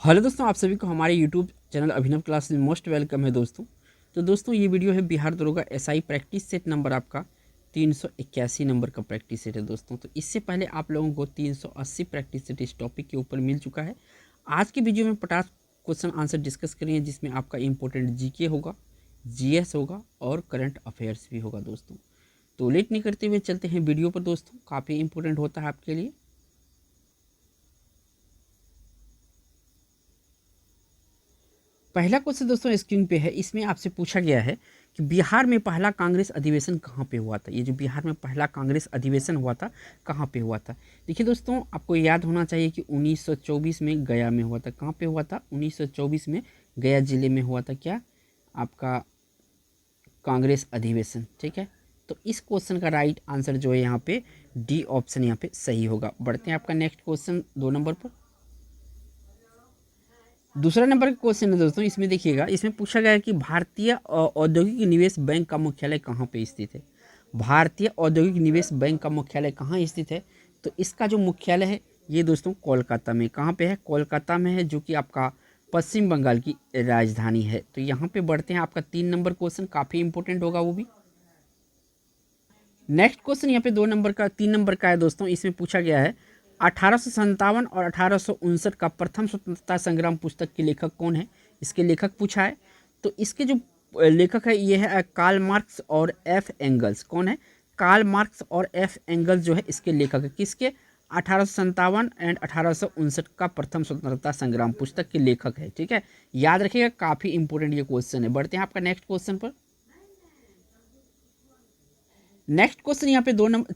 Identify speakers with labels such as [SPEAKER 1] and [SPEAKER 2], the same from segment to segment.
[SPEAKER 1] Hello दोस्तों, आप सभी को हमारे यूट्यूब चैनल अभिनव क्लास में मोस्ट वेलकम है दोस्तों। तो दोस्तों ये वीडियो है बिहार दरोगा एसआई प्रैक्टिस सेट नंबर आपका 381 नंबर का प्रैक्टिस सेट है दोस्तों। तो इससे पहले आप लोगों को 380 प्रैक्टिस सेट इस टॉपिक के ऊपर मिल चुका है। आज की वीडियो में 50 क्वेश्चन आंसर डिस्कस करेंगे, जिसमें आपका इंपॉर्टेंट जीके होगा, जीएस होगा और करंट अफेयर्स भी होगा दोस्तों। तो लेट नहीं करते हुए चलते हैं वीडियो पर दोस्तों, काफ़ी इंपॉर्टेंट होता है आपके लिए। पहला क्वेश्चन दोस्तों स्क्रीन पे है। इसमें आपसे पूछा गया है कि बिहार में पहला कांग्रेस अधिवेशन कहाँ पे हुआ था। ये जो बिहार में पहला कांग्रेस अधिवेशन हुआ था कहाँ पे हुआ था। देखिए दोस्तों, आपको याद होना चाहिए कि 1924 में गया में हुआ था। कहाँ पे हुआ था? 1924 में गया जिले में हुआ था। क्या आपका कांग्रेस अधिवेशन, ठीक है। तो इस क्वेश्चन का राइट आंसर जो है यहाँ पे डी ऑप्शन यहाँ पे सही होगा। बढ़ते हैं आपका नेक्स्ट क्वेश्चन 2 नंबर पर। दूसरा नंबर का क्वेश्चन है दोस्तों, इसमें देखिएगा। इसमें पूछा गया है कि भारतीय औद्योगिक निवेश बैंक का मुख्यालय कहाँ पे स्थित है। भारतीय औद्योगिक निवेश बैंक का मुख्यालय कहाँ स्थित है? तो इसका जो मुख्यालय है ये दोस्तों कोलकाता में। कहाँ पे है? कोलकाता में है, जो कि आपका पश्चिम बंगाल की राजधानी है। तो यहाँ पे बढ़ते हैं आपका 3 नंबर क्वेश्चन, काफ़ी इंपॉर्टेंट होगा वो भी। नेक्स्ट क्वेश्चन यहाँ पे 2 नंबर का 3 नंबर का है दोस्तों। इसमें पूछा गया है 1857 और 1859 का प्रथम स्वतंत्रता संग्राम पुस्तक के लेखक कौन है। इसके लेखक पूछा है। तो इसके जो लेखक है ये है कार्ल मार्क्स और एफ एंगल्स। कौन है? कार्ल मार्क्स और एफ एंगल्स जो है इसके लेखक है। किसके? 1857 एंड 1859 का प्रथम स्वतंत्रता संग्राम पुस्तक के लेखक है, ठीक है। याद रखिएगा, काफ़ी इंपॉर्टेंट ये क्वेश्चन है। बढ़ते हैं आपका नेक्स्ट क्वेश्चन पर। नेक्स्ट क्वेश्चन यहाँ पे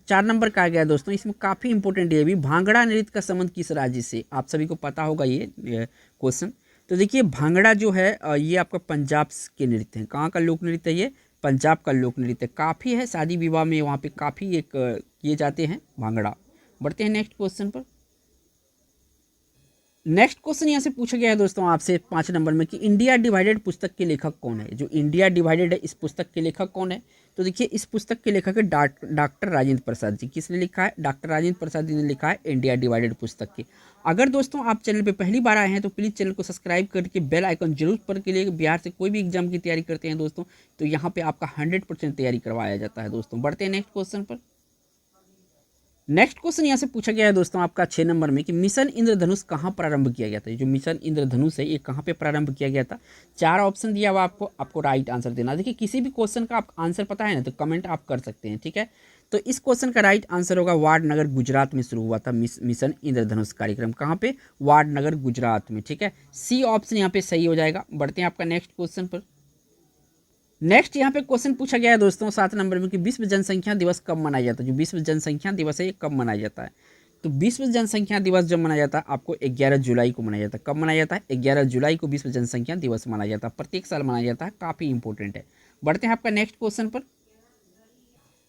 [SPEAKER 1] 4 नंबर का आ गया है दोस्तों। इसमें काफ़ी इंपॉर्टेंट है भी। भांगड़ा नृत्य का संबंध किस राज्य से? आप सभी को पता होगा ये क्वेश्चन। तो देखिए, भांगड़ा जो है ये आपका पंजाब के नृत्य है। कहाँ का लोक नृत्य है ये? पंजाब का लोक नृत्य। काफ़ी है, शादी विवाह में वहाँ पे काफ़ी एक किए जाते हैं भांगड़ा। बढ़ते हैं नेक्स्ट क्वेश्चन पर। नेक्स्ट क्वेश्चन यहाँ से पूछा गया है दोस्तों आपसे 5 नंबर में कि इंडिया डिवाइडेड पुस्तक के लेखक कौन है। जो इंडिया डिवाइडेड है इस पुस्तक के लेखक कौन है? तो देखिए, इस पुस्तक के लेखक है डॉक्टर राजेंद्र प्रसाद जी। किसने लिखा है? डॉक्टर राजेंद्र प्रसाद जी ने लिखा है इंडिया डिवाइडेड पुस्तक के। अगर दोस्तों आप चैनल पे पहली बार आए हैं तो प्लीज़ चैनल को सब्सक्राइब करके बेल आइकन जरूर पर के लिए। बिहार से कोई भी एग्जाम की तैयारी करते हैं दोस्तों, तो यहाँ पे आपका 100% तैयारी करवाया जाता है दोस्तों। बढ़ते हैं नेक्स्ट क्वेश्चन पर। नेक्स्ट क्वेश्चन यहाँ से पूछा गया है दोस्तों आपका 6 नंबर में कि मिशन इंद्रधनुष कहाँ प्रारंभ किया गया था। जो मिशन इंद्रधनुष है ये कहाँ पे प्रारंभ किया गया था? 4 ऑप्शन दिया हुआ आपको राइट आंसर देना। देखिए, किसी भी क्वेश्चन का आप आंसर पता है ना तो कमेंट आप कर सकते हैं, ठीक है। तो इस क्वेश्चन का राइट आंसर होगा वाडनगर गुजरात में शुरू हुआ था मिशन इंद्रधनुष कार्यक्रम। कहाँ पे? वाडनगर गुजरात में, ठीक है। सी ऑप्शन यहाँ पे सही हो जाएगा। बढ़ते हैं आपका नेक्स्ट क्वेश्चन पर। नेक्स्ट यहाँ पे क्वेश्चन पूछा गया है दोस्तों 7 नंबर में कि विश्व जनसंख्या दिवस कब मनाया जाता है। जो विश्व जनसंख्या दिवस है ये कब मनाया जाता है? तो विश्व जनसंख्या दिवस जब मनाया जाता है आपको 11 जुलाई को मनाया जाता है। कब मनाया जाता है? 11 जुलाई को विश्व जनसंख्या दिवस मनाया जाता है। प्रत्येक साल मनाया जाता है, काफ़ी इंपॉर्टेंट है। बढ़ते हैं आपका नेक्स्ट क्वेश्चन पर।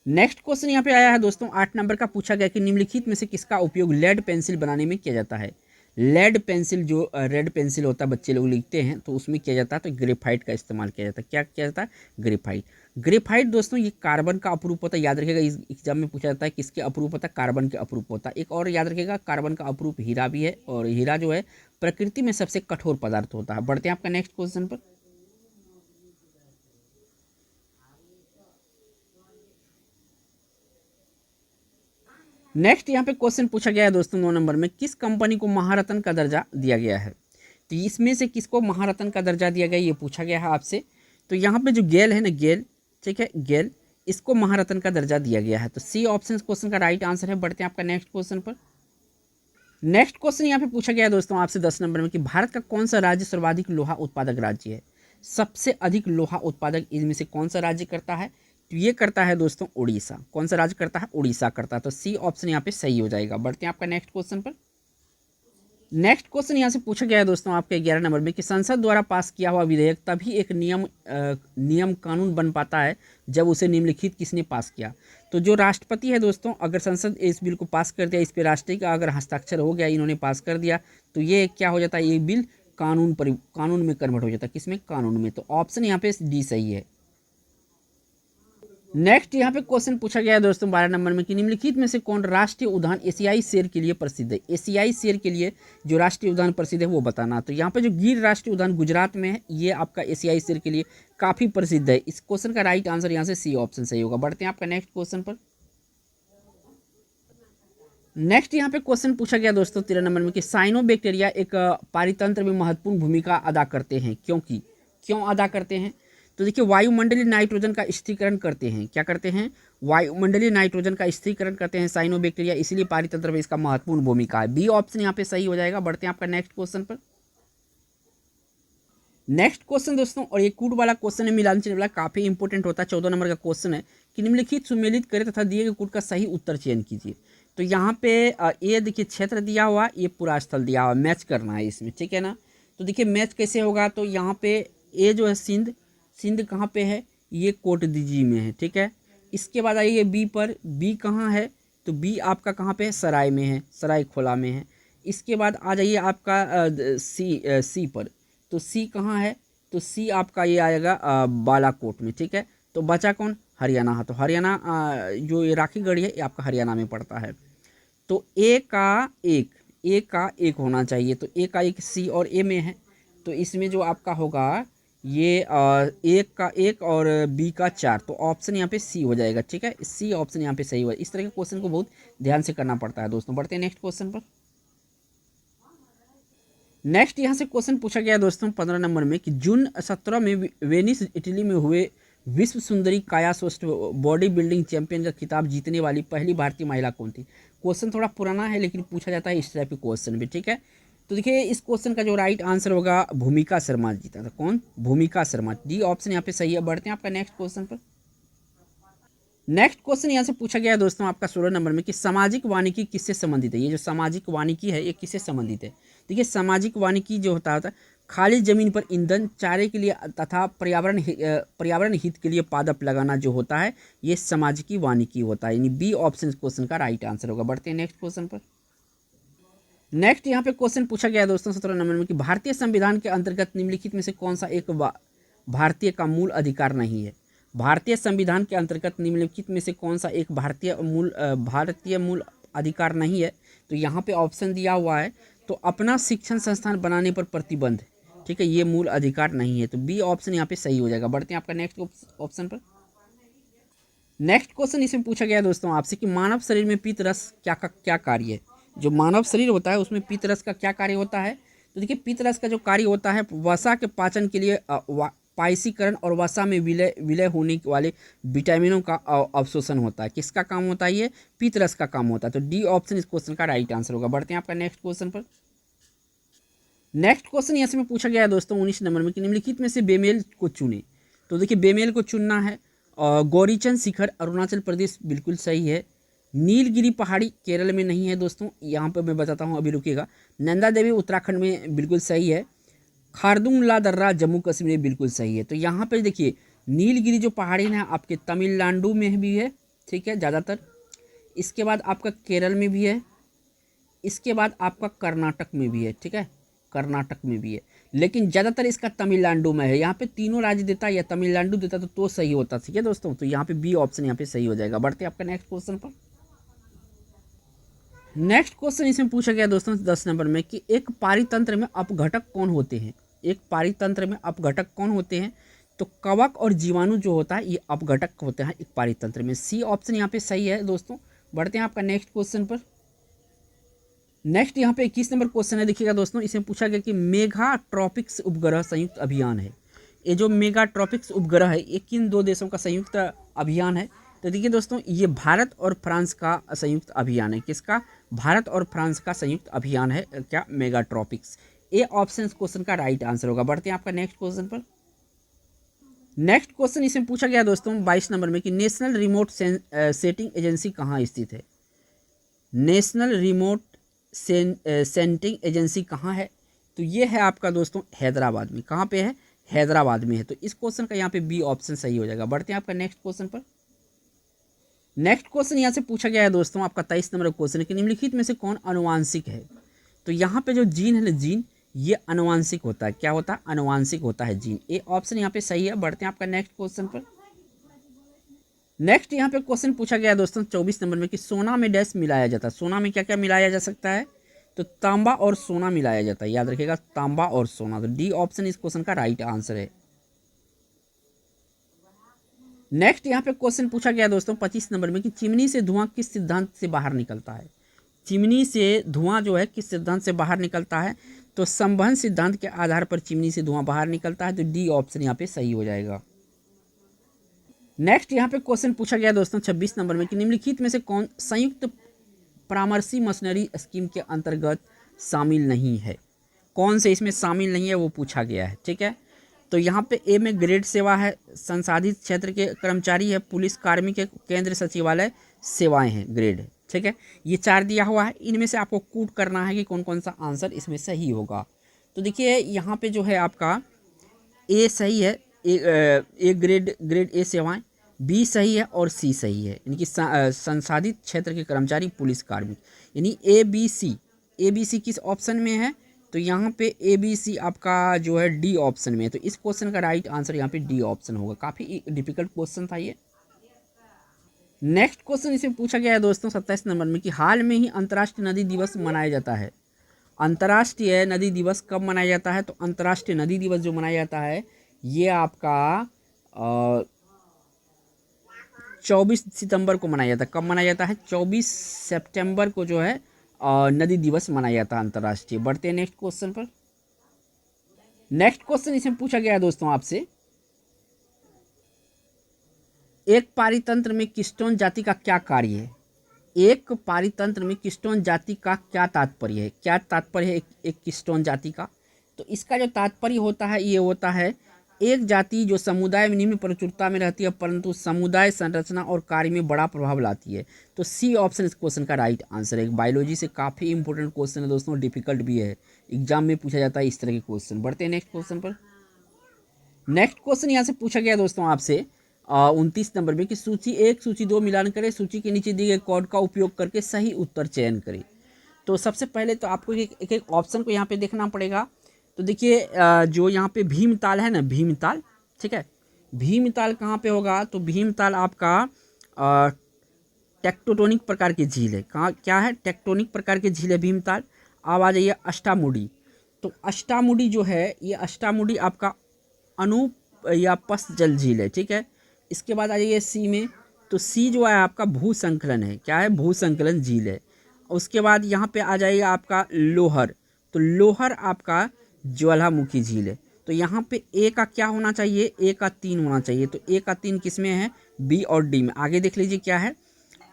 [SPEAKER 1] नेक्स्ट क्वेश्चन यहाँ पे आया है दोस्तों 8 नंबर का। पूछा गया कि निम्नलिखित में से किसका उपयोग लेड पेंसिल बनाने में किया जाता है। लेड पेंसिल जो रेड पेंसिल होता है बच्चे लोग लिखते हैं तो उसमें किया जाता है, तो ग्रेफाइट का इस्तेमाल किया जाता है। क्या किया जाता है? ग्रेफाइट। ग्रेफाइट दोस्तों ये कार्बन का अपरूप होता है। याद रखिएगा, इस एग्जाम में पूछा जाता है किसके अपरूप होता है? कार्बन के अपरूप होता है। एक और याद रखिएगा, कार्बन का अपरूप हीरा भी है, और हीरा जो है प्रकृति में सबसे कठोर पदार्थ होता है। बढ़ते हैं आपका नेक्स्ट क्वेश्चन पर। नेक्स्ट यहाँ पे क्वेश्चन पूछा गया है दोस्तों 9 नंबर में, किस कंपनी को महारत्न का दर्जा दिया गया है। तो इसमें से किसको महारत्न का दर्जा दिया गया ये पूछा गया है आपसे। तो यहाँ पे जो गेल है ना, गेल, ठीक है, गेल, इसको महारत्न का दर्जा दिया गया है। तो सी ऑप्शन क्वेश्चन का राइट आंसर है। बढ़ते हैं आपका नेक्स्ट क्वेश्चन पर। नेक्स्ट क्वेश्चन यहाँ पे पूछा गया है दोस्तों आपसे 10 नंबर में कि भारत का कौन सा राज्य सर्वाधिक लोहा उत्पादक राज्य है। सबसे अधिक लोहा उत्पादक इनमें से कौन सा राज्य करता है? तो ये करता है दोस्तों उड़ीसा। कौन सा राज्य करता है? उड़ीसा करता है। तो सी ऑप्शन यहाँ पे सही हो जाएगा। बढ़ते हैं आपका नेक्स्ट क्वेश्चन पर। नेक्स्ट क्वेश्चन यहाँ से पूछा गया है दोस्तों आपके 11 नंबर में कि संसद द्वारा पास किया हुआ विधेयक तभी एक नियम कानून बन पाता है जब उसे निम्नलिखित किसने पास किया। तो जो राष्ट्रपति है दोस्तों, अगर संसद इस बिल को पास कर दिया, इस पर राष्ट्रपति का अगर हस्ताक्षर हो गया, इन्होंने पास कर दिया, तो ये क्या हो जाता है? ये बिल कानून में कन्वर्ट हो जाता है। किसमें? कानून में। तो ऑप्शन यहाँ पे डी सही है। नेक्स्ट यहाँ पे क्वेश्चन पूछा गया है दोस्तों 12 नंबर में कि निम्नलिखित में से कौन राष्ट्रीय उद्यान एशियाई शेर के लिए प्रसिद्ध है। एशियाई शेर के लिए जो राष्ट्रीय उद्यान प्रसिद्ध है वो बताना। तो यहाँ पे जो गिर राष्ट्रीय उद्यान गुजरात में है, ये आपका एशियाई शेर के लिए काफी प्रसिद्ध है। इस क्वेश्चन का राइट आंसर यहाँ से सी ऑप्शन सही होगा। बढ़ते हैं आपका नेक्स्ट क्वेश्चन पर। नेक्स्ट यहाँ पे क्वेश्चन पूछा गया दोस्तों 13 नंबर में कि साइनोबैक्टीरिया एक पारितंत्र में महत्वपूर्ण भूमिका अदा करते हैं, क्योंकि क्यों अदा करते हैं। तो देखिए वायुमंडलीय नाइट्रोजन का स्थिरीकरण करते हैं। क्या करते हैं? वायुमंडलीय नाइट्रोजन का स्थिरीकरण करते हैं साइनोबैक्टीरिया, इसलिए पारितंत्र में इसका महत्वपूर्ण भूमिका है। बी ऑप्शन यहाँ पे सही हो जाएगा। बढ़ते हैं आपका नेक्स्ट क्वेश्चन पर। नेक्स्ट क्वेश्चन दोस्तों, और ये कूट वाला क्वेश्चन है, मिलान चिन्ह वाला, काफी इंपॉर्टेंट होता है। 14 नंबर का क्वेश्चन है कि निम्नलिखित सुमेलित करें तथा दिए गए कूट का सही उत्तर चयन कीजिए। तो यहाँ पे ये देखिए क्षेत्र दिया हुआ, ये पूरा स्थल दिया हुआ, मैच करना है इसमें, ठीक है ना। तो देखिए मैच कैसे होगा, तो यहाँ पे ये जो है सिंध, सिंध कहाँ पे है, ये कोटदीजी में है, ठीक है। इसके बाद आइए बी पर, बी कहाँ है, तो बी आपका कहाँ पे है, सराय में है, सराय खोला में है। इसके बाद आ जाइए आपका सी पर, तो सी कहाँ है, तो सी आपका ये आएगा बालाकोट में, ठीक है। तो बचा कौन, हरियाणा है। तो हरियाणा जो ये राखी गढ़ी है ये आपका हरियाणा में पड़ता है। तो ए का एक होना चाहिए, तो ए का एक सी और ए में है, तो इसमें जो आपका होगा ये एक का एक और बी का 4, तो ऑप्शन यहाँ पे सी हो जाएगा, ठीक है। सी ऑप्शन यहाँ पे सही हुआ। इस तरह के क्वेश्चन को बहुत ध्यान से करना पड़ता है दोस्तों। बढ़ते हैं नेक्स्ट क्वेश्चन पर। नेक्स्ट यहाँ से क्वेश्चन पूछा गया दोस्तों 15 नंबर में कि जून 17 में वेनिस इटली में हुए विश्व सुंदरी काया स्वस्थ बॉडी बिल्डिंग चैंपियन का खिताब जीतने वाली पहली भारतीय महिला कौन थी। क्वेश्चन थोड़ा पुराना है लेकिन पूछा जाता है इस टाइप के क्वेश्चन भी, ठीक है। तो देखिए इस क्वेश्चन का जो राइट आंसर होगा भूमिका शर्मा जीता था। कौन? भूमिका शर्मा। डी ऑप्शन यहाँ पे सही है। बढ़ते हैं आपका नेक्स्ट क्वेश्चन पर। नेक्स्ट क्वेश्चन यहाँ से पूछा गया है दोस्तों आपका 16 नंबर में कि सामाजिक वानिकी किससे संबंधित है। ये जो सामाजिक वानिकी है ये किससे संबंधित है। देखिए सामाजिक वानिकी जो होता है खाली जमीन पर ईंधन, चारे के लिए तथा पर्यावरण हित के लिए पादप लगाना जो होता है ये सामाजिक वानिकी होता है। यानी बी ऑप्शन क्वेश्चन का राइट आंसर होगा। बढ़ते हैं नेक्स्ट क्वेश्चन पर। नेक्स्ट यहाँ पे क्वेश्चन पूछा गया है दोस्तों 17 नंबर में कि भारतीय संविधान के अंतर्गत निम्नलिखित में से कौन सा एक भारतीय का मूल अधिकार नहीं है। भारतीय संविधान के अंतर्गत निम्नलिखित में से कौन सा एक भारतीय मूल अधिकार नहीं है। तो यहाँ पे ऑप्शन दिया हुआ है, तो अपना शिक्षण संस्थान बनाने पर प्रतिबंध, ठीक है, ये मूल अधिकार नहीं है। तो बी ऑप्शन यहाँ पे सही हो जाएगा। बढ़ते हैं आपका नेक्स्ट ऑप्शन पर। नेक्स्ट क्वेश्चन इसमें पूछा गया दोस्तों आपसे कि मानव शरीर में पीत रस क्या कार्य है। जो मानव शरीर होता है उसमें पीत रस का क्या कार्य होता है। तो देखिए पीत रस का जो कार्य होता है वसा के पाचन के लिए पाइसीकरण और वसा में विलय होने वाले विटामिनों का अवशोषण होता है। किसका काम होता है ये? पीत रस का काम होता है। तो डी ऑप्शन इस क्वेश्चन का राइट आंसर होगा। बढ़ते हैं आपका नेक्स्ट क्वेश्चन पर। नेक्स्ट क्वेश्चन यहाँ से में पूछा गया है दोस्तों 19 नंबर में कि निम्नलिखित में से बेमेल को चुने। तो देखिए बेमेल को चुनना है। गौरीचंद शिखर अरुणाचल प्रदेश बिल्कुल सही है। नीलगिरी पहाड़ी केरल में नहीं है दोस्तों, यहाँ पर मैं बताता हूँ, अभी रुकिएगा। नंदा देवी उत्तराखंड में बिल्कुल सही है। खारदुंगला दर्रा जम्मू कश्मीर में बिल्कुल सही है। तो यहाँ पर देखिए नीलगिरी जो पहाड़ी है आपके तमिलनाडु में भी है, ठीक है, ज़्यादातर। इसके बाद आपका केरल में भी है, इसके बाद आपका कर्नाटक में भी है, ठीक है, कर्नाटक में भी है, लेकिन ज़्यादातर इसका तमिलनाडु में है। यहाँ पे तीनों राज्य देता या तमिलनाडु देता तो सही होता, ठीक है दोस्तों। तो यहाँ पे बी ऑप्शन यहाँ पे सही हो जाएगा। बढ़ते हैं आपका नेक्स्ट क्वेश्चन पर। नेक्स्ट क्वेश्चन इसमें पूछा गया दोस्तों 10 नंबर में कि एक पारितंत्र में अपघटक कौन होते हैं। एक पारितंत्र में अपघटक कौन होते हैं। तो कवक और जीवाणु जो होता है ये अपघटक होते हैं एक पारितंत्र में। सी ऑप्शन यहाँ पे सही है दोस्तों। बढ़ते हैं आपका नेक्स्ट क्वेश्चन पर। नेक्स्ट यहाँ पे 21 नंबर क्वेश्चन है, देखिएगा दोस्तों। इसमें पूछा गया कि मेगाट्रॉपिक्स उपग्रह संयुक्त अभियान है। ये जो मेगाट्रॉपिक्स उपग्रह है ये किन दो देशों का संयुक्त अभियान है। तो देखिए दोस्तों ये भारत और फ्रांस का संयुक्त अभियान है। किसका? भारत और फ्रांस का संयुक्त अभियान है क्या? मेगाट्रॉपिक्स। ए ऑप्शन इस क्वेश्चन का राइट आंसर होगा। बढ़ते हैं आपका नेक्स्ट क्वेश्चन पर। नेक्स्ट क्वेश्चन इसमें पूछा गया दोस्तों 22 नंबर में कि नेशनल रिमोट सेटिंग एजेंसी कहाँ स्थित है। नेशनल रिमोट सेंटिंग एजेंसी कहाँ है। तो ये है आपका दोस्तों हैदराबाद में। कहाँ पे है? हैदराबाद में है। तो इस क्वेश्चन का यहाँ पे बी ऑप्शन सही हो जाएगा। बढ़ते हैं आपका नेक्स्ट क्वेश्चन पर। नेक्स्ट क्वेश्चन यहाँ से पूछा गया है दोस्तों आपका 23 नंबर क्वेश्चन है कि निम्नलिखित में से कौन आनुवांशिक है। तो यहाँ पे जो जीन है ना, जीन ये आनुवांशिक होता है। क्या होता है? आनुवांशिक होता है जीन। ए ऑप्शन यहाँ पे सही है। बढ़ते हैं आपका नेक्स्ट क्वेश्चन पर। नेक्स्ट यहाँ पे क्वेश्चन पूछा गया है दोस्तों 24 नंबर में कि सोना में डैश मिलाया जाता है। सोना में क्या क्या मिलाया जा सकता है? तो तांबा और सोना मिलाया जाता है, याद रखिएगा, तांबा और सोना। तो डी ऑप्शन इस क्वेश्चन का राइट आंसर है। नेक्स्ट यहाँ पे क्वेश्चन पूछा गया दोस्तों 25 नंबर में कि चिमनी से धुआं किस सिद्धांत से बाहर निकलता है? चिमनी से धुआं जो है किस सिद्धांत से बाहर निकलता है? तो संवहन सिद्धांत के आधार पर चिमनी से धुआं बाहर निकलता है। तो डी ऑप्शन यहाँ पे सही हो जाएगा। नेक्स्ट यहाँ पे क्वेश्चन पूछा गया दोस्तों 26 नंबर में कि निम्नलिखित में से कौन संयुक्त परामर्शी मशीनरी स्कीम के अंतर्गत शामिल नहीं है? कौन से इसमें शामिल नहीं है वो पूछा गया है, ठीक है। तो यहाँ पे ए में ग्रेड सेवा है, संसाधित क्षेत्र के कर्मचारी है, पुलिस कार्मिक है, केंद्र सचिवालय सेवाएं हैं, ग्रेड है, ठीक है। ये 4 दिया हुआ है, इनमें से आपको कूट करना है कि कौन कौन सा आंसर इसमें सही होगा। तो देखिए यहाँ पे जो है आपका ए सही है, ए ग्रेड ए सेवाएं, बी सही है और सी सही है, यानी कि संसाधित क्षेत्र के कर्मचारी पुलिस कार्मिक, यानी ए बी सी किस ऑप्शन में है? तो यहाँ पे ए बी सी आपका जो है डी ऑप्शन में है। तो इस क्वेश्चन का राइट आंसर यहाँ पे डी ऑप्शन होगा। काफ़ी डिफिकल्ट क्वेश्चन था ये। नेक्स्ट क्वेश्चन इसमें पूछा गया है दोस्तों 27 नंबर में कि हाल में ही अंतर्राष्ट्रीय नदी दिवस मनाया जाता है। अंतर्राष्ट्रीय नदी दिवस कब मनाया जाता है? तो अंतर्राष्ट्रीय नदी दिवस जो मनाया जाता है ये आपका 24 सितंबर को मनाया जाता है। कब मनाया जाता है? 24 सितंबर को जो है नदी दिवस मनाया जाता है अंतर्राष्ट्रीय। बढ़ते हैं नेक्स्ट क्वेश्चन पर। नेक्स्ट क्वेश्चन इसमें पूछा गया है दोस्तों आपसे, एक पारितंत्र में कीस्टोन जाति का क्या कार्य है? एक पारितंत्र में कीस्टोन जाति का क्या तात्पर्य है? क्या तात्पर्य है एक कीस्टोन जाति का? तो इसका जो तात्पर्य होता है ये होता है एक जाति जो समुदाय में निम्न प्रचुरता में रहती है परंतु समुदाय संरचना और कार्य में बड़ा प्रभाव लाती है। तो सी ऑप्शन इस क्वेश्चन का राइट आंसर है। बायोलॉजी से काफ़ी इंपॉर्टेंट क्वेश्चन है दोस्तों, डिफिकल्ट भी है, एग्जाम में पूछा जाता है इस तरह के क्वेश्चन। बढ़ते हैं नेक्स्ट क्वेश्चन पर। नेक्स्ट क्वेश्चन यहाँ से पूछा गया दोस्तों आपसे 29 नंबर में कि सूची 1 सूची 2 मिलान करें, सूची के नीचे दिए गए कोड का उपयोग करके सही उत्तर चयन करें। तो सबसे पहले तो आपको एक एक ऑप्शन को यहाँ पे देखना पड़ेगा। तो देखिए जो यहाँ पे भीमताल है ना, भीमताल, ठीक है, भीमताल कहाँ पे होगा? तो भीमताल आपका टेक्टोनिक प्रकार की झील है। कहाँ क्या है? टेक्टोनिक प्रकार की झील है भीमताल। अब आ जाइए अष्टामुडी। तो अष्टामुडी जो है ये अष्टामुडी आपका अनूप या पस जल झील है, ठीक है। इसके बाद आ जाइए सी में। तो सी जो है आपका भूसंकलन है। क्या है? भूसंकलन झील है। उसके बाद यहाँ पे आ जाइएगा आपका लोहर। तो लोहर आपका ज्वालामुखी झील है। तो यहाँ पे ए का क्या होना चाहिए? ए का 3 होना चाहिए। तो ए का 3 किस में है? बी और डी में। आगे देख लीजिए क्या है।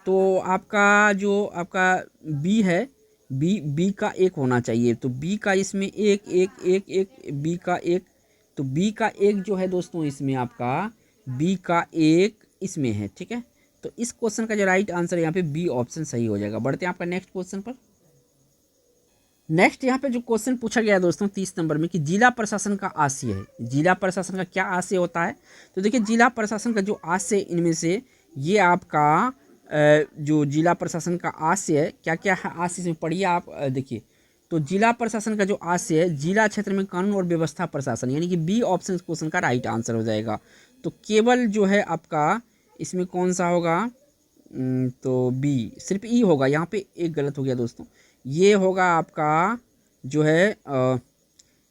[SPEAKER 1] तो आपका जो आपका बी है, बी का 1 होना चाहिए। तो बी का इसमें एक एक एक एक बी का 1। तो बी का 1 जो है दोस्तों इसमें आपका बी का 1 इसमें है, ठीक है। तो इस क्वेश्चन का जो राइट आंसर है यहाँ पे बी ऑप्शन सही हो जाएगा। बढ़ते हैं आपका नेक्स्ट क्वेश्चन पर। नेक्स्ट यहाँ पे जो क्वेश्चन पूछा गया है दोस्तों 30 नंबर में कि जिला प्रशासन का आशय है। जिला प्रशासन का क्या आशय होता है? तो देखिए जिला प्रशासन का जो आशय इनमें से ये आपका जो जिला प्रशासन का आशय है, क्या क्या है आशय इसमें पढ़िए आप देखिए। तो जिला प्रशासन का जो आशय है, जिला क्षेत्र में कानून और व्यवस्था प्रशासन, यानी कि बी ऑप्शन इस क्वेश्चन का राइट आंसर हो जाएगा। तो केवल जो है आपका इसमें कौन सा होगा? तो बी, सिर्फ ई होगा। यहाँ पे एक गलत हो गया दोस्तों, ये होगा आपका जो है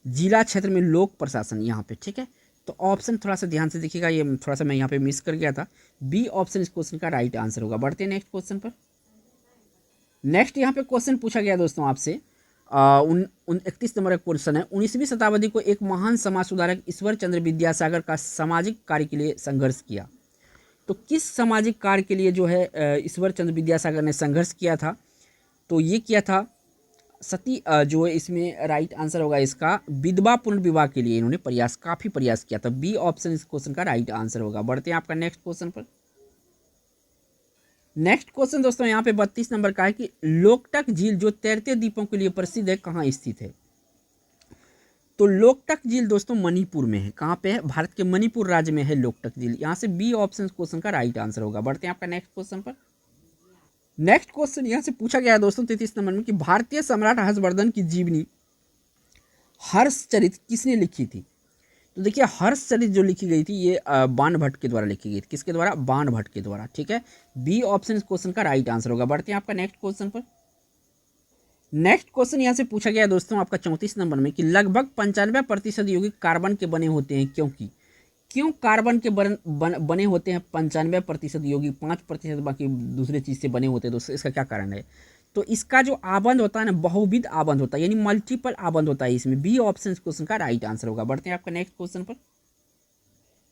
[SPEAKER 1] जिला क्षेत्र में लोक प्रशासन यहाँ पे, ठीक है। तो ऑप्शन थोड़ा सा ध्यान से देखिएगा, ये थोड़ा सा मैं यहाँ पे मिस कर गया था। बी ऑप्शन इस क्वेश्चन का राइट आंसर होगा। बढ़ते हैं नेक्स्ट क्वेश्चन पर। नेक्स्ट यहाँ पे क्वेश्चन पूछा गया दोस्तों आपसे 31 नंबर का क्वेश्चन है। 19वीं शताब्दी को एक महान समाज सुधारक ईश्वर चंद्र विद्यासागर का सामाजिक कार्य के लिए संघर्ष किया। तो किस सामाजिक कार्य के लिए जो है ईश्वर चंद्र विद्यासागर ने संघर्ष किया था? तो ये किया था सती जो है इसमें राइट आंसर होगा इसका विधवा पुनर्विवाह के लिए इन्होंने काफ़ी प्रयास किया था। बी ऑप्शन इस क्वेश्चन का राइट आंसर होगा। बढ़ते हैं आपका नेक्स्ट क्वेश्चन पर। नेक्स्ट क्वेश्चन दोस्तों यहाँ पे 32 नंबर का है कि लोकटक झील जो तैरते द्वीपों के लिए प्रसिद्ध है कहाँ स्थित है? तो लोकटक झील दोस्तों मणिपुर में है। कहाँ पे है? भारत के मणिपुर राज्य में है लोकटक झील। यहाँ से बी ऑप्शन क्वेश्चन का राइट आंसर होगा। बढ़ते हैं आपका नेक्स्ट क्वेश्चन पर। नेक्स्ट क्वेश्चन यहाँ से पूछा गया है दोस्तों 33 नंबर में कि भारतीय सम्राट हर्षवर्धन की जीवनी हर्षचरित किसने लिखी थी? तो देखिए हर्षचरित जो लिखी गई थी ये बाणभट्ट के द्वारा लिखी गई थी। किसके द्वारा? बाणभट्ट के द्वारा। ठीक है, बी ऑप्शन इस क्वेश्चन का राइट आंसर होगा। बढ़ते हैं आपका नेक्स्ट क्वेश्चन पर। नेक्स्ट क्वेश्चन यहाँ से पूछा गया है दोस्तों आपका 34 नंबर में कि लगभग 95% यौगिक कार्बन के बने होते हैं, क्योंकि क्यों कार्बन के बने होते हैं 95% यौगिक, 5% बाकी दूसरे चीज से बने होते हैं दोस्तों, इसका क्या कारण है? तो इसका जो आबंध होता है ना, बहुविध आबंध होता है, यानी मल्टीपल आबंध होता है इसमें। बी ऑप्शन इस क्वेश्चन का राइट आंसर होगा। बढ़ते हैं आपका नेक्स्ट क्वेश्चन पर।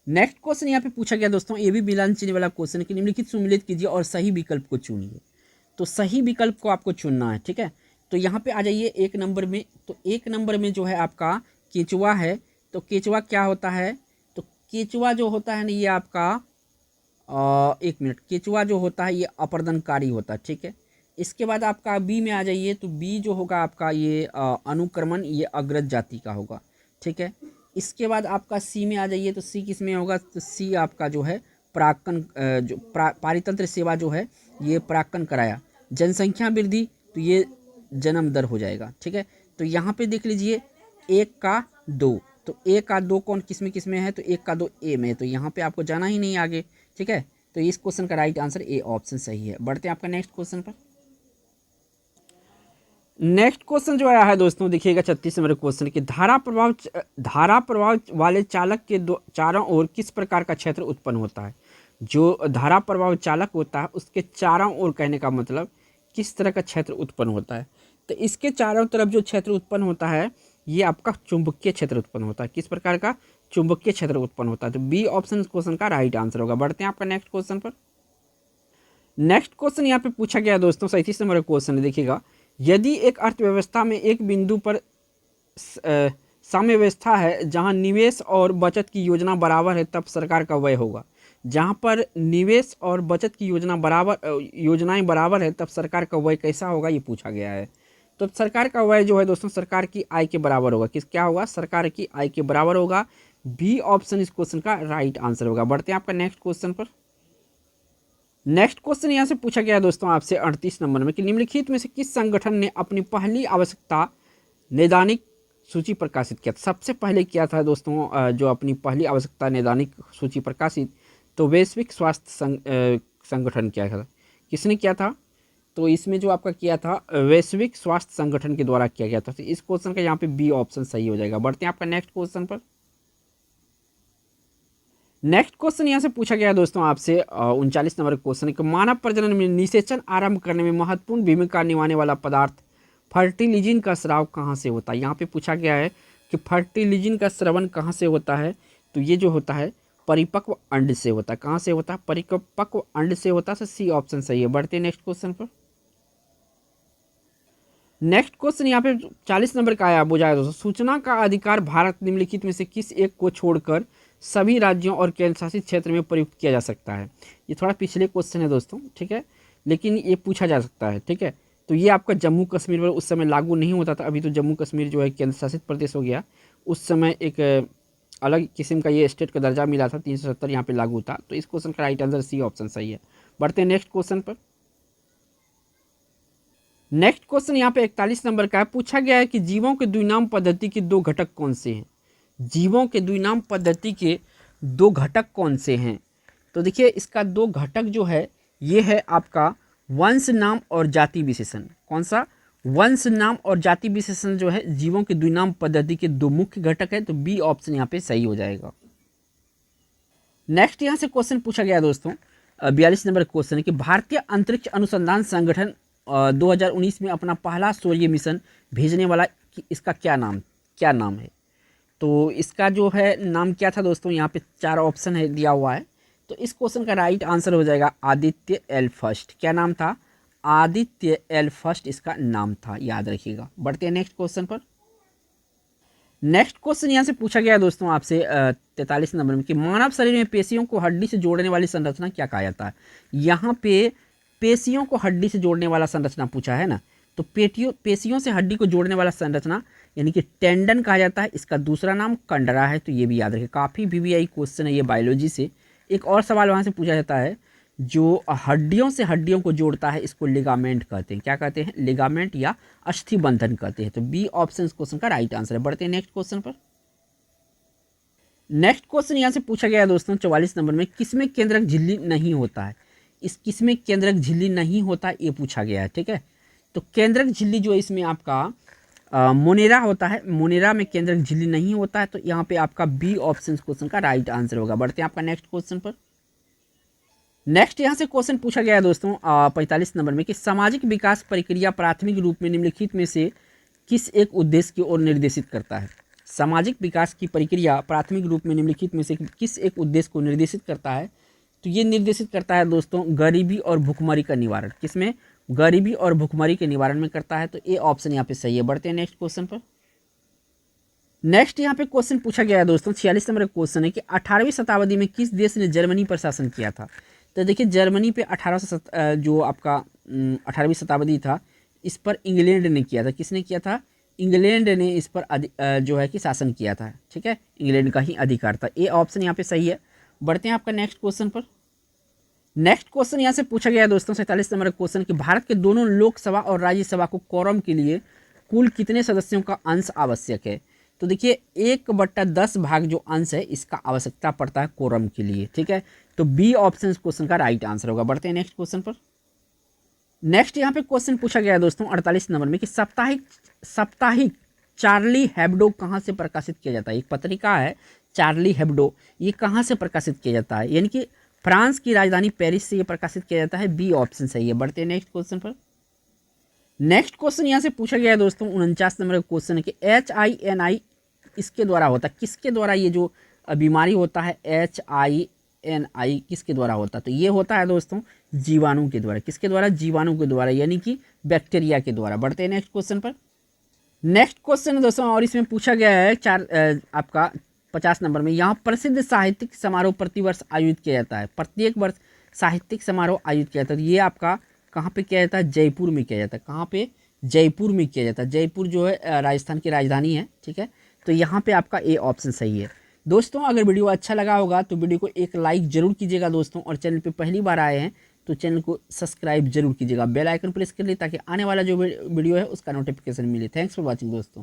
[SPEAKER 1] नेक्स्ट क्वेश्चन यहाँ पे पूछा गया दोस्तों, ये भी मिलान चिन्ह वाला क्वेश्चन है कि निम्नलिखित सुमेलित कीजिए और सही विकल्प को चुनिए। तो सही विकल्प को आपको चुनना है। ठीक है, तो यहाँ पे आ जाइए 1 नंबर में। तो 1 नंबर में जो है आपका केचुआ है। तो केचुआ क्या होता है? तो केचुआ जो होता है ना ये आपका 1 मिनट, केचुआ जो होता है ये अपर्दनकारी होता है। ठीक है, इसके बाद आपका बी में आ जाइए। तो बी जो होगा आपका ये अनुक्रमण, ये अग्रज जाति का होगा। ठीक है, इसके बाद आपका सी में आ जाइए। तो सी किस में होगा? तो सी आपका जो है प्राक्कन, जो पारितंत्र सेवा जो है ये प्राक्कन कराया। जनसंख्या वृद्धि, तो ये जन्म दर हो जाएगा। ठीक है, तो यहाँ पे देख लीजिए 1 का 2, तो 1 का 2 कौन किस में है? तो 1 का 2 ए में है, तो यहाँ पे आपको जाना ही नहीं आगे। ठीक है, तो इस क्वेश्चन का राइट आंसर ए ऑप्शन सही है। बढ़ते हैं आपका नेक्स्ट क्वेश्चन पर। नेक्स्ट क्वेश्चन जो आया है दोस्तों देखिएगा 36 नंबर क्वेश्चन कि धारा प्रवाह वाले चालक के चारों ओर किस प्रकार का क्षेत्र उत्पन्न होता है? जो धारा प्रवाह चालक होता है उसके चारों ओर, कहने का मतलब किस तरह का क्षेत्र उत्पन्न होता है? तो इसके चारों तरफ जो क्षेत्र उत्पन्न होता है ये आपका चुंबकीय क्षेत्र उत्पन्न होता है। किस प्रकार का? चुंबकीय क्षेत्र उत्पन्न होता है। तो बी ऑप्शन इस क्वेश्चन का राइट आंसर होगा। बढ़ते हैं आपका नेक्स्ट क्वेश्चन पर। नेक्स्ट क्वेश्चन यहाँ पे पूछा गया दोस्तों 37 नंबर क्वेश्चन है, देखिएगा यदि एक अर्थव्यवस्था में एक बिंदु पर साम्य व्यवस्था है जहां निवेश और बचत की योजना बराबर है तब सरकार का व्यय होगा। जहां पर निवेश और बचत की योजनाएं बराबर है तब सरकार का व्यय कैसा होगा ये पूछा गया है। तो सरकार का व्यय जो है दोस्तों सरकार की आय के बराबर होगा। क्या होगा? सरकार की आय के बराबर होगा। बी ऑप्शन इस क्वेश्चन का राइट आंसर होगा। बढ़ते हैं आपका नेक्स्ट क्वेश्चन पर। नेक्स्ट क्वेश्चन यहाँ से पूछा गया है दोस्तों आपसे 38 नंबर में कि निम्नलिखित में से किस संगठन ने अपनी पहली आवश्यकता नैदानिक सूची प्रकाशित किया? सबसे पहले किया था दोस्तों जो अपनी पहली आवश्यकता नैदानिक सूची प्रकाशित, तो वैश्विक स्वास्थ्य संगठन किया था। किसने किया था? तो इसमें जो आपका किया था वैश्विक स्वास्थ्य संगठन के द्वारा किया गया था। तो इस क्वेश्चन का यहाँ पे बी ऑप्शन सही हो जाएगा। बढ़ते हैं आपका नेक्स्ट क्वेश्चन पर। नेक्स्ट क्वेश्चन यहाँ से पूछा गया है दोस्तों आपसे 39 नंबर क्वेश्चन कि मानव प्रजनन में निषेचन आरंभ करने में महत्वपूर्ण भूमिका निभाने वाला पदार्थ फर्टिलिजिन का स्राव कहाँ से होता है? यहाँ पे पूछा गया है कि फर्टिलिजिन का स्रवण कहाँ से होता है? तो ये जो होता है परिपक्व अंड से होता है। कहाँ से होता है? परिपक्व अंड से होता है। सी ऑप्शन सही है। बढ़ते हैं नेक्स्ट क्वेश्चन पर। नेक्स्ट क्वेश्चन यहाँ पे 40 नंबर का आया बुझाया दोस्तों, सूचना का अधिकार भारत निम्नलिखित में से किस एक को छोड़कर सभी राज्यों और केंद्र शासित क्षेत्र में प्रयुक्त किया जा सकता है? ये थोड़ा पिछले क्वेश्चन है दोस्तों, ठीक है, लेकिन ये पूछा जा सकता है। ठीक है, तो ये आपका जम्मू कश्मीर पर उस समय लागू नहीं होता था। अभी तो जम्मू कश्मीर जो है केंद्र शासित प्रदेश हो गया। उस समय एक अलग किस्म का ये स्टेट का दर्जा मिला था, 370 यहाँ पे लागू था। तो इस क्वेश्चन का राइट आंसर सी ऑप्शन सही है। बढ़ते हैं नेक्स्ट क्वेश्चन पर। नेक्स्ट क्वेश्चन यहाँ पे 41 नंबर का है, पूछा गया है कि जीवों के द्विनाम पद्धति के 2 घटक कौन से हैं? जीवों के द्विनाम पद्धति के 2 घटक कौन से हैं? तो देखिए इसका 2 घटक जो है ये है आपका वंश नाम और जाति विशेषण। कौन सा? वंश नाम और जाति विशेषण जो है जीवों के द्विनाम पद्धति के 2 मुख्य घटक है। तो बी ऑप्शन यहाँ पे सही हो जाएगा। नेक्स्ट यहाँ से क्वेश्चन पूछा गया दोस्तों 42 नंबर क्वेश्चन है कि भारतीय अंतरिक्ष अनुसंधान संगठन 2019 में अपना पहला सूर्य मिशन भेजने वाला इसका क्या नाम है? तो इसका जो है नाम क्या था दोस्तों? यहाँ पे 4 ऑप्शन है दिया हुआ है। तो इस क्वेश्चन का राइट आंसर हो जाएगा आदित्य एल फर्स्ट। क्या नाम था? आदित्य एल फर्स्ट इसका नाम था, याद रखिएगा। बढ़ते हैं नेक्स्ट क्वेश्चन पर। नेक्स्ट क्वेश्चन यहाँ से पूछा गया दोस्तों आपसे 43 नंबर में कि मानव शरीर में पेशियों को हड्डी से जोड़ने वाली संरचना क्या कहा जाता है? यहाँ पे पेशियों को हड्डी से जोड़ने वाला संरचना पूछा है ना, तो पेशियों से हड्डी को जोड़ने वाला संरचना यानी कि टेंडन कहा जाता है। इसका दूसरा नाम कंडरा है। तो ये भी याद रखें, काफ़ी VVI क्वेश्चन है ये बायोलॉजी से। एक और सवाल वहाँ से पूछा जाता है, जो हड्डियों से हड्डियों को जोड़ता है इसको लिगामेंट कहते हैं। क्या कहते हैं? लिगामेंट या अस्थि बंधन कहते हैं। तो बी ऑप्शन इस क्वेश्चन का राइट आंसर है। बढ़ते हैं नेक्स्ट क्वेश्चन पर। नेक्स्ट क्वेश्चन यहाँ से पूछा गया है दोस्तों 44 नंबर में, किसमें केंद्रक झिल्ली नहीं होता है। इस किसमें केंद्रक झिल्ली नहीं होता ये पूछा गया है, ठीक है। तो केंद्रक झिल्ली जो है इसमें आपका मोनेरा होता है, मोनेरा में केंद्रक झिल्ली नहीं होता है। तो यहाँ पे आपका बी ऑप्शन क्वेश्चन का राइट आंसर होगा। बढ़ते हैं आपका नेक्स्ट क्वेश्चन पर। नेक्स्ट यहाँ से क्वेश्चन पूछा गया है दोस्तों 45 नंबर में कि सामाजिक विकास प्रक्रिया प्राथमिक रूप में निम्नलिखित में से किस एक उद्देश्य की ओर निर्देशित करता है। सामाजिक विकास की प्रक्रिया प्राथमिक रूप में निम्नलिखित में से किस एक उद्देश्य को निर्देशित करता है। तो ये निर्देशित करता है दोस्तों गरीबी और भुखमरी का निवारण। किसमें? गरीबी और भुखमरी के निवारण में करता है। तो ये ऑप्शन यहाँ पे सही है। बढ़ते हैं नेक्स्ट क्वेश्चन पर। नेक्स्ट यहाँ पे क्वेश्चन पूछा गया है दोस्तों 46 नंबर का क्वेश्चन है कि 18वीं शताब्दी में किस देश ने जर्मनी पर शासन किया था। तो देखिए जर्मनी पे जो आपका 18वीं शताब्दी था इस पर इंग्लैंड ने किया था। किसने किया था? इंग्लैंड ने इस पर जो है कि शासन किया था, ठीक है। इंग्लैंड का ही अधिकार था। ये ऑप्शन यहाँ पे सही है। बढ़ते हैं आपका नेक्स्ट क्वेश्चन पर। नेक्स्ट क्वेश्चन यहाँ से पूछा गया है दोस्तों 47 नंबर का क्वेश्चन कि भारत के दोनों लोकसभा और राज्यसभा को कोरम के लिए कुल कितने सदस्यों का अंश आवश्यक है। तो देखिए 1/10 भाग जो अंश है इसका आवश्यकता पड़ता है कोरम के लिए, ठीक है। तो बी ऑप्शन क्वेश्चन का राइट आंसर होगा। बढ़ते हैं नेक्स्ट क्वेश्चन पर। नेक्स्ट यहाँ पे क्वेश्चन पूछा गया है दोस्तों 48 नंबर में कि साप्ताहिक चार्ली हेब्डो कहाँ से प्रकाशित किया जाता है। एक पत्रिका है चार्ली हेब्डो, ये कहाँ से प्रकाशित किया जाता है, यानी कि फ्रांस की राजधानी पेरिस से ये प्रकाशित किया जाता है। बी ऑप्शन सही है। बढ़ते हैं नेक्स्ट क्वेश्चन पर। नेक्स्ट क्वेश्चन यहाँ से पूछा गया है दोस्तों 49 नंबर का क्वेश्चन है कि HINI इसके द्वारा होता है। किसके द्वारा ये जो बीमारी होता है HINI किसके द्वारा होता है। तो ये होता है दोस्तों जीवाणु के द्वारा। किसके द्वारा? जीवाणु के द्वारा, यानी कि बैक्टीरिया के द्वारा। बढ़ते हैं नेक्स्ट क्वेश्चन पर। नेक्स्ट क्वेश्चन दोस्तों और इसमें पूछा गया है आपका 50 नंबर में, यहाँ प्रसिद्ध साहित्यिक समारोह प्रतिवर्ष आयोजित किया जाता है। प्रत्येक वर्ष साहित्यिक समारोह आयोजित किया जाता है। ये आपका कहाँ पे किया जाता है? जयपुर में किया जाता है। कहाँ पे? जयपुर में किया जाता है। जयपुर जो है राजस्थान की राजधानी है, ठीक है। तो यहाँ पे आपका ए ऑप्शन सही है। दोस्तों अगर वीडियो अच्छा लगा होगा तो वीडियो को एक लाइक जरूर कीजिएगा दोस्तों, और चैनल पे पहली बार आए हैं तो चैनल को सब्सक्राइब जरूर कीजिएगा, बेल आइकन प्रेस कर लिए ताकि आने वाला जो वीडियो है उसका नोटिफिकेशन मिले। थैंक्स फॉर वॉचिंग दोस्तों।